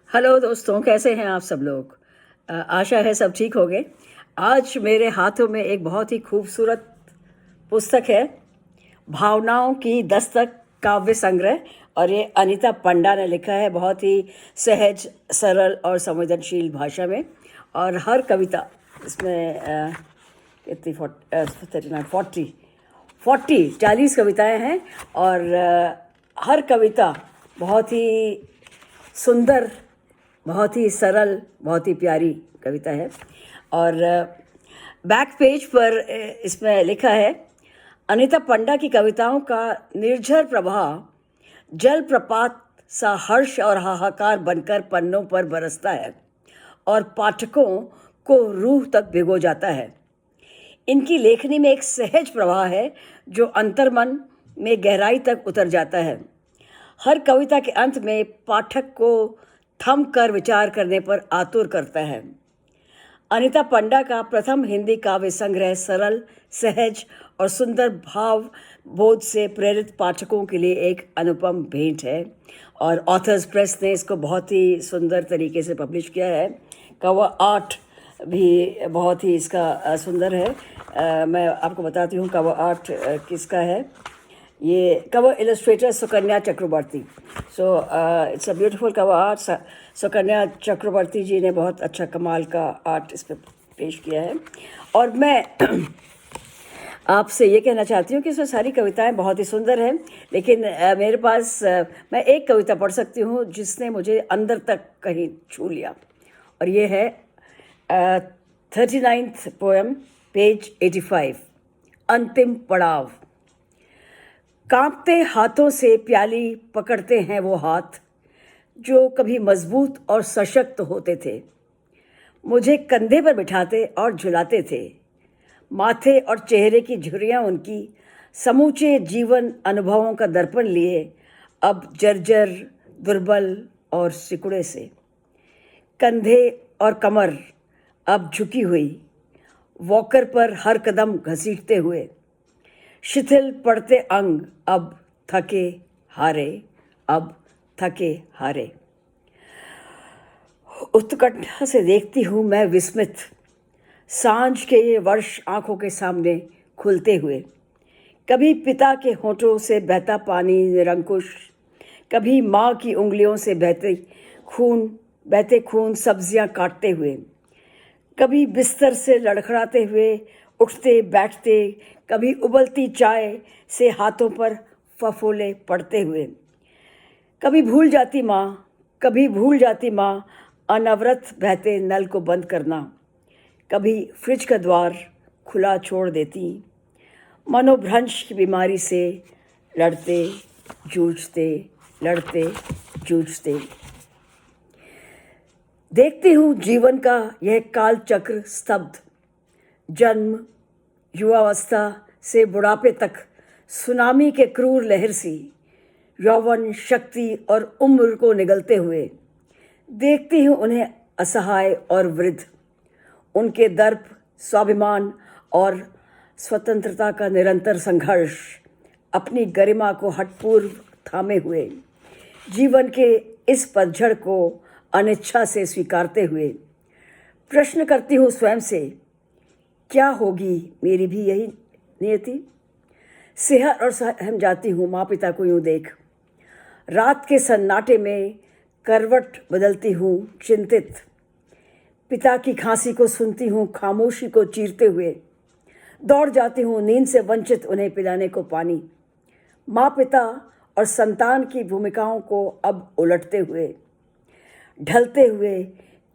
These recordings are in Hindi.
हेलो दोस्तों, कैसे हैं आप सब लोग। आशा है सब ठीक होंगे। आज मेरे हाथों में एक बहुत ही खूबसूरत पुस्तक है, भावनाओं की दस्तक काव्य संग्रह। और ये अनीता पंडा ने लिखा है, बहुत ही सहज, सरल और संवेदनशील भाषा में। और हर कविता इसमें कितनी 40 कविताएं हैं। और हर कविता बहुत ही सुंदर, बहुत ही सरल, बहुत ही प्यारी कविता है। और बैक पेज पर इसमें लिखा है, अनीता पंडा की कविताओं का निर्झर प्रवाह जलप्रपात सा हर्ष और हाहाकार बनकर पन्नों पर बरसता है और पाठकों को रूह तक भिगो जाता है। इनकी लेखनी में एक सहज प्रवाह है जो अंतर्मन में गहराई तक उतर जाता है। हर कविता के अंत में पाठक को थम कर विचार करने पर आतुर करता है। अनीता पंडा का प्रथम हिंदी काव्य संग्रह सरल, सहज और सुंदर भाव बोध से प्रेरित पाठकों के लिए एक अनुपम भेंट है। और ऑथर्स प्रेस ने इसको बहुत ही सुंदर तरीके से पब्लिश किया है। कवर आर्ट भी बहुत ही इसका सुंदर है। मैं आपको बताती हूँ कवर आर्ट किसका है। ये cover illustrator Sukanya Chakraborty. So it's a beautiful cover art. Sukanya Chakraborty ji ने बहुत अच्छा कमाल का आर्ट इस पर पेश किया है। और मैं आपसे ये कहना चाहती हूँ कि इसमें सारी कविताएं बहुत ही सुंदर हैं, लेकिन मेरे पास मैं एक कविता पढ़ सकती हूँ जिसने मुझे अंदर तक कहीं छू लिया। और ये है 39th पोएम, पेज 85, अंतिम पड़ाव। कांपते हाथों से प्याली पकड़ते हैं वो हाथ जो कभी मजबूत और सशक्त होते थे। मुझे कंधे पर बिठाते और झुलाते थे। माथे और चेहरे की झुर्रियाँ उनकी समूचे जीवन अनुभवों का दर्पण लिए अब जर्जर, दुर्बल और सिकुड़े से। कंधे और कमर अब झुकी हुई, वॉकर पर हर कदम घसीटते हुए। शिथिल पड़ते अंग अब थके हारे, अब थके हारे। उत्कंठा से देखती हूँ मैं विस्मित, सांझ के ये वर्ष आंखों के सामने खुलते हुए। कभी पिता के होठों से बहता पानी निरंकुश, कभी माँ की उंगलियों से बहते खून सब्जियां काटते हुए, कभी बिस्तर से लड़खड़ाते हुए उठते बैठते, कभी उबलती चाय से हाथों पर फफोले पड़ते हुए। कभी भूल जाती माँ अनवरत बहते नल को बंद करना, कभी फ्रिज का द्वार खुला छोड़ देती। मनोभ्रंश की बीमारी से लड़ते जूझते देखती हूँ जीवन का यह काल चक्र स्तब्ध। जन्म, युवावस्था से बुढ़ापे तक सुनामी के क्रूर लहर सी यौवन, शक्ति और उम्र को निगलते हुए। देखती हूँ उन्हें असहाय और वृद्ध, उनके दर्प, स्वाभिमान और स्वतंत्रता का निरंतर संघर्ष अपनी गरिमा को हठपूर्व थामे हुए, जीवन के इस पतझड़ को अनिच्छा से स्वीकारते हुए। प्रश्न करती हूँ स्वयं से, क्या होगी मेरी भी यही नियति। सेहर और सहम जाती हूँ माँ पिता को यूँ देख। रात के सन्नाटे में करवट बदलती हूँ चिंतित। पिता की खांसी को सुनती हूँ खामोशी को चीरते हुए। दौड़ जाती हूँ नींद से वंचित उन्हें पिलाने को पानी। माँ पिता और संतान की भूमिकाओं को अब उलटते हुए, ढलते हुए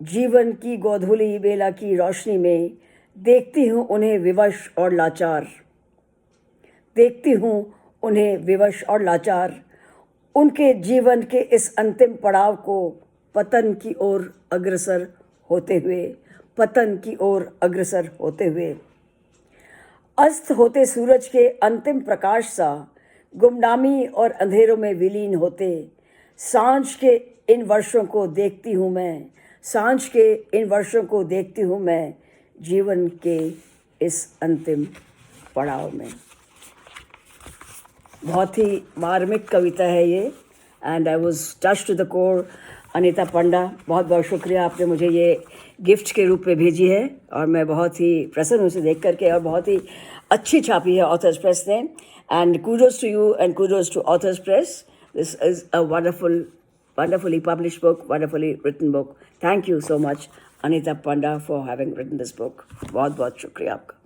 जीवन की गोधूली बेला की रोशनी में देखती हूँ उन्हें विवश और लाचार। उनके जीवन के इस अंतिम पड़ाव को पतन की ओर अग्रसर होते हुए। अस्त होते सूरज के अंतिम प्रकाश सा गुमनामी और अंधेरों में विलीन होते। सांझ के इन वर्षों को देखती हूँ मैं जीवन के इस अंतिम पड़ाव में। बहुत ही मार्मिक कविता है ये। And I was touch to the core. Anita Panda, बहुत बहुत शुक्रिया, आपने मुझे ये गिफ्ट के रूप में भेजी है और मैं बहुत ही प्रसन्न हूँ उसे देख करके. और बहुत ही अच्छी छापी है ऑथर्स प्रेस ने. And kudos to you and kudos to authors press. This is a wonderfully published book, wonderfully written book. Thank you so much, Anita Panda, for having written this book. बहुत बहुत शुक्रिया आपका.